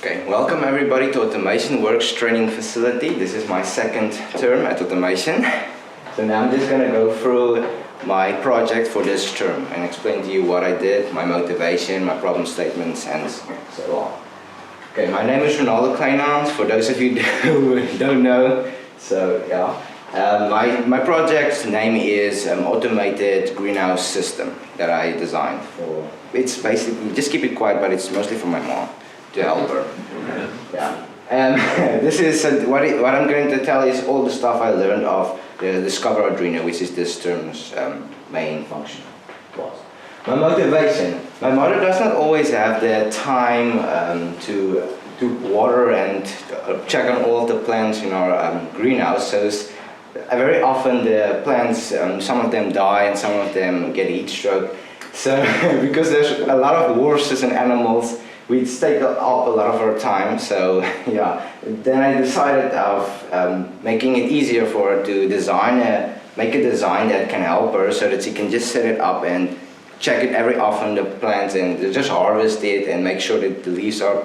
Okay, welcome everybody to Automation Works Training Facility. This is my second term at Automation. So now I'm just going to go through my project for this term and explain to you what I did, my motivation, my problem statements, and so on. Okay, my name is Ronaldo for those of you who don't know. So yeah, my project's name is Automated Greenhouse System that I designed for. It's basically, just keep it quiet, but it's mostly for my mom to help her. Yeah. This is what I'm going to tell is all the stuff I learned of the Discover Arduino, which is this term's main function. My motivation. My mother does not always have the time to water and check on all the plants in our greenhouse. So very often the plants, some of them die and some of them get heat stroke. So because there's a lot of horses and animals, we take up a lot of our time. So yeah, then I decided of making it easier for her to make a design that can help her, so that she can just set it up and check it every often, the plants, and just harvest it and make sure that the leaves are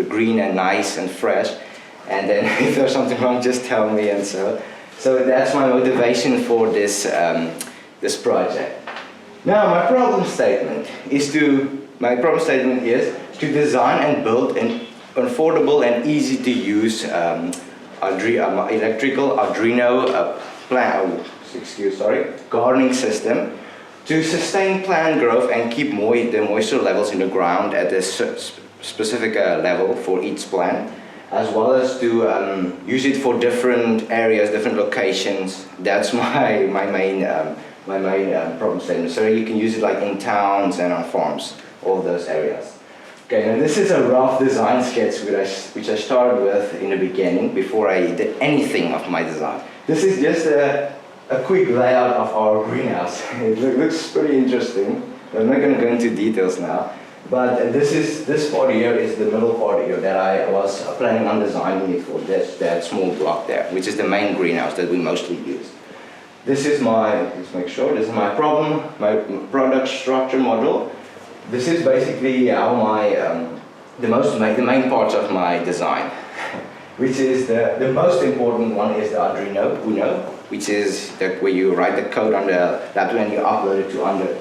green and nice and fresh. And then if there's something wrong, just tell me. And so that's my motivation for this this project. Now my problem statement is to design and build an affordable and easy to use electrical Arduino gardening system to sustain plant growth and keep the moisture levels in the ground at a specific level for each plant, as well as to use it for different areas, different locations. That's my main problem statement. So you can use it like in towns and on farms, all those areas. Okay, now this is a rough design sketch which I started with in the beginning before I did anything of my design. This is just a quick layout of our greenhouse. It looks pretty interesting. I'm not going to go into details now, but this part here is the middle part here that I was planning on designing it for, that small block there, which is the main greenhouse that we mostly use. This is my product structure model. This is basically how the main parts of my design, which is the most important one is the Arduino Uno, which is where you write the code on the laptop and you upload it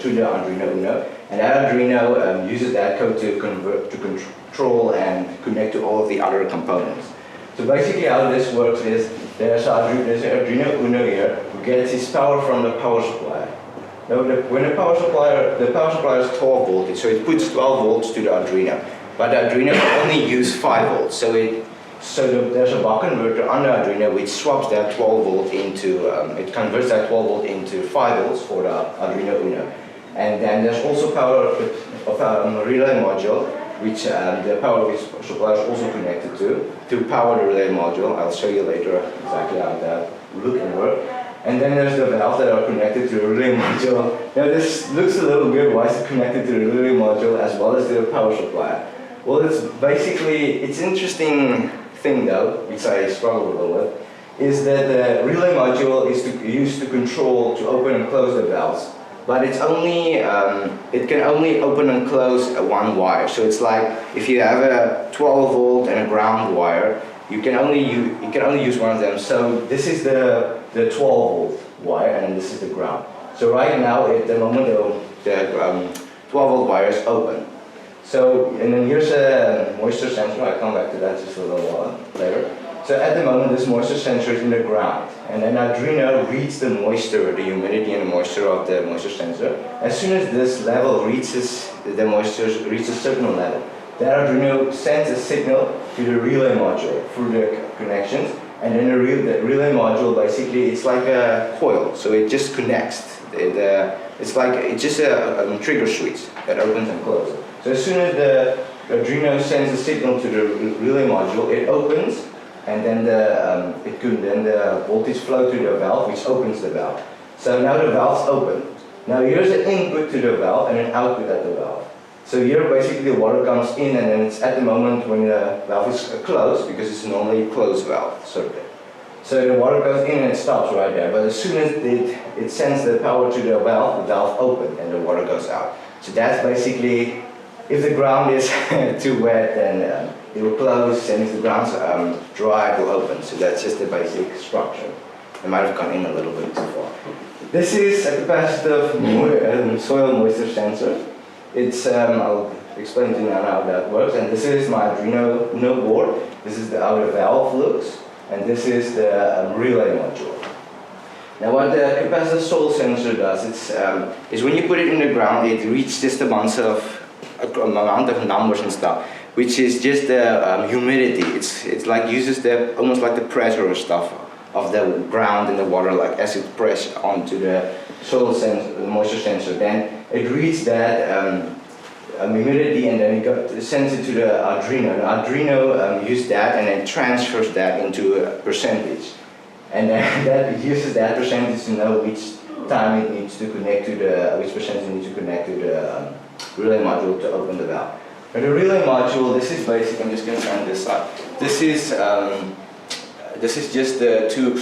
to the Arduino Uno, and that Arduino uses that code to control and connect to all of the other components. So basically how this works is there's an Arduino Uno here who gets its power from the power supply. Now, when the power supply is 12 voltage, so it puts 12 volts to the Arduino, but the Arduino can only use 5 volts. So there's a buck converter on the Arduino which swaps that 12 volt into, it converts that 12 volt into 5 volts for the Arduino Uno. And then there's also power of a relay module, which the power supply is also connected to power the relay module. I'll show you later exactly how that look and work. And then there's the valves that are connected to the relay module. Now this looks a little weird. Why is it connected to the relay module as well as the power supply? Well, it's interesting thing though, which I struggle a little with, is that the relay module is used to control, to open and close the valves. But it's only, it can only open and close one wire. So it's like if you have a 12 volt and a ground wire, you can only use one of them. So this is the 12 volt wire and this is the ground. So right now at the moment the 12 volt wire is open. So, and then here's a moisture sensor. I'll come back to that just a little while later. So at the moment this moisture sensor is in the ground, and then Arduino reads the moisture, the humidity and the moisture of the moisture sensor. As soon as this level reaches a certain level, the Arduino sends a signal to the relay module through the connections, and then the relay module basically, it's like a coil, so it just connects. It's just a trigger switch that opens and closes. So as soon as the Arduino sends a signal to the relay module, it opens, and then the voltage flow to the valve, which opens the valve. So now the valve's open. Now here's an input to the valve and an output at the valve. So here basically the water comes in, and then it's at the moment when the valve is closed, because it's normally a closed valve circuit. So the water goes in and it stops right there. But as soon as it sends the power to the valve opens and the water goes out. So that's basically If the ground is too wet, then it will close, and if the ground's dry, it will open. So that's just the basic structure. I might have gone in a little bit too far. This is a capacitive soil moisture sensor. It's, I'll explain to you now how that works. And this is my Arduino board. This is how the valve looks. And this is the relay module. Now what the capacitive soil sensor does, is when you put it in the ground, it reads just a bunch of amount of numbers and stuff, which is just the humidity. It's like uses almost like the pressure or stuff of the ground and the water, like as it press onto the soil sensor, the moisture sensor. Then it reads that humidity, and then it sends it to the Arduino. The Arduino uses that and then transfers that into a percentage. And then it uses that percentage to know which time it needs to connect to which percentage it needs to connect to the relay module to open the valve. Now the relay module, this is basic. I'm just going to turn this up. This is just the two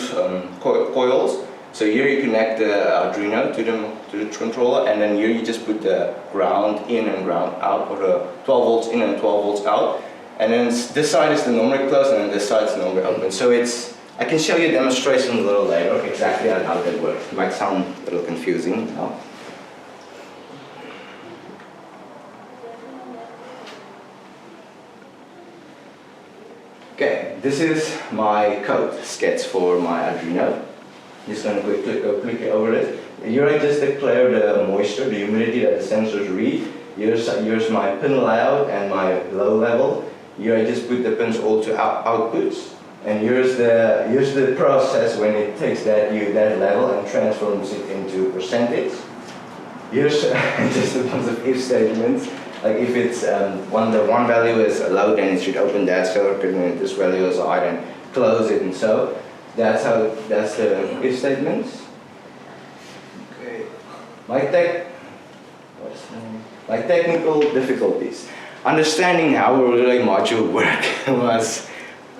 coils. So here you connect the Arduino to the controller, and then here you just put the ground in and ground out, or the 12 volts in and 12 volts out. And then this side is the normally closed, and then this side is normally open. So I can show you a demonstration a little later exactly how that works. It might sound a little confusing now. Okay, this is my code sketch for my Arduino. Just going to click over it. Here I just declare the moisture, the humidity that the sensors read. Here's my pin layout and my low level. Here I just put the pins all to outputs. And here's the process when it takes that level and transforms it into percentage. Here's just a bunch of if statements. Like if it's the one value is low, then it should open that circuit, and if this value is high, then close it, and so that's the if statements. Okay. My technical difficulties. Understanding how a relay module works was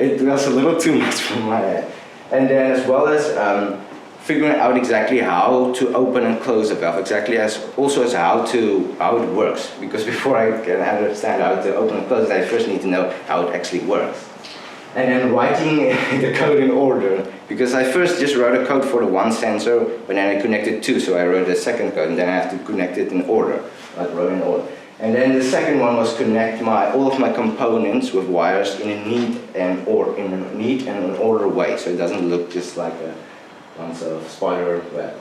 a little too much for my head. And then as well as figuring out exactly how to open and close a valve, also as how it works. Because before I can understand how to open and close it, I first need to know how it actually works. And then writing the code in order, because I first just wrote a code for the one sensor, but then I connected two, so I wrote the second code, and then I have to connect it in order, like wrote in order. And then the second one was connect all of my components with wires in a neat and an order way, so it doesn't look just like a bunch of spider web.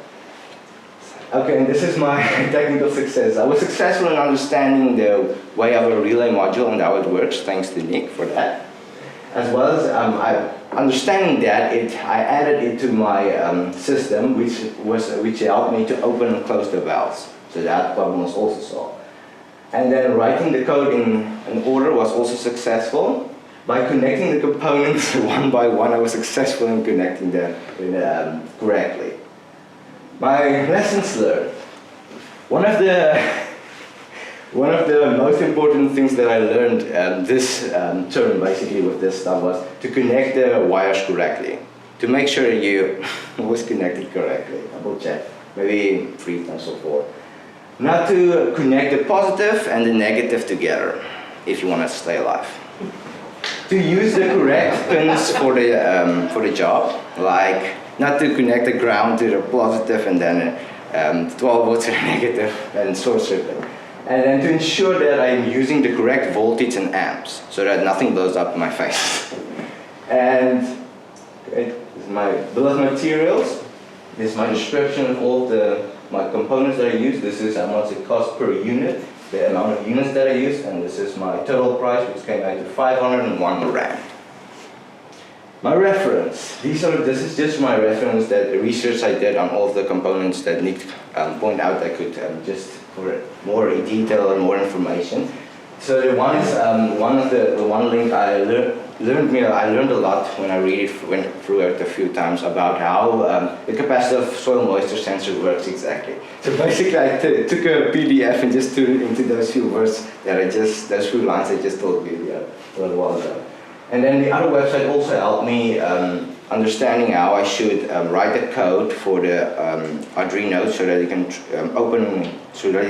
Okay, and this is my technical success. I was successful in understanding the way of a relay module and how it works, thanks to Nick for that. As well as understanding that, I added it to my system, which helped me to open and close the valves. So that problem was also solved. And then writing the code in an order was also successful. By connecting the components one by one, I was successful in connecting them correctly. My lessons learned. One of the most important things that I learned this term basically with this stuff was to connect the wires correctly. To make sure you was connected correctly. Double check, maybe 3 times or 4. Not to connect the positive and the negative together if you want to stay alive. To use the correct pins for the job, like not to connect the ground to the positive and then 12 volts to the negative and short circuit. And then to ensure that I'm using the correct voltage and amps so that nothing blows up in my face. And this is my bill of materials. This is my description of all my components that I use. This is how much it costs per unit, the amount of units that I use, and this is my total price, which came out to 501 Rand. My reference. This is just my reference, that the research I did on all of the components that Nick pointed out. I could just for more detail and more information. So the one is the one link I learned a lot when I went through it a few times about how the capacitive soil moisture sensor works exactly. So basically, I took a PDF and just turned it into those few words those few lines I just told you a little while ago. And then the other website also helped me understanding how I should write the code for the Arduino so that you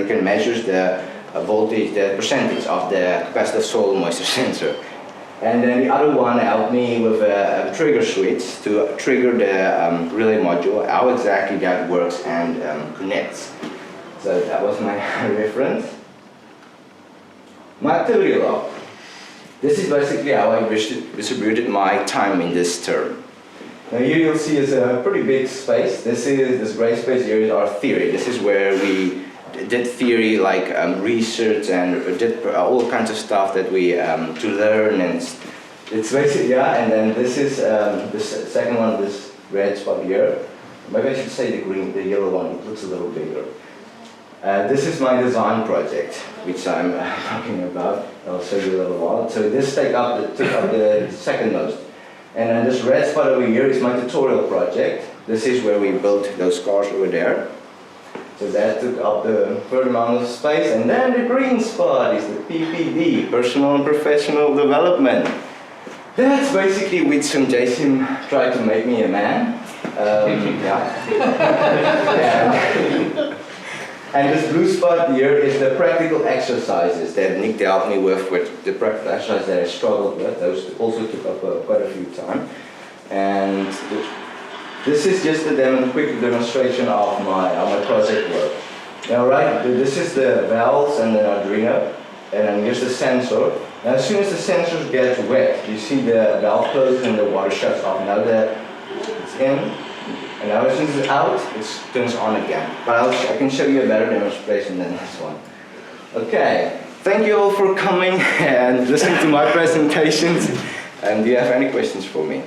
can measure the voltage, the percentage of the capacitive soil moisture sensor. And then the other one helped me with a trigger switch to trigger the relay module, how exactly that works and connects. So that was my reference. My activity log. This is basically how I distributed my time in this term. Now here you'll see is a pretty big space. This gray space here is our theory. This is where we did theory like research and did all kinds of stuff that we to learn, and it's basically, yeah. And then this is this second one, this red spot here. Maybe I should say the yellow one. It looks a little bigger. This is my design project, which I'm talking about. I'll show you a little while. So this took up the second most. And then this red spot over here is my tutorial project. This is where we built those cars over there. So that took up the third amount of space. And then the green spot is the PPD, Personal and Professional Development. That's basically with some Jason tried to make me a man. And this blue spot here is the practical exercises that Nick helped me with the practical exercises that I struggled with. Those also took up quite a few time. And this is just a quick demonstration of my project work. Now, right, this is the valves and the Arduino, and then here's the sensor. Now, as soon as the sensors get wet, you see the valve closes and the water shuts off. Now it's in. And now as soon as it's out, it turns on again. But I can show you a better demonstration than this one. Okay, thank you all for coming and listening to my presentations. And do you have any questions for me?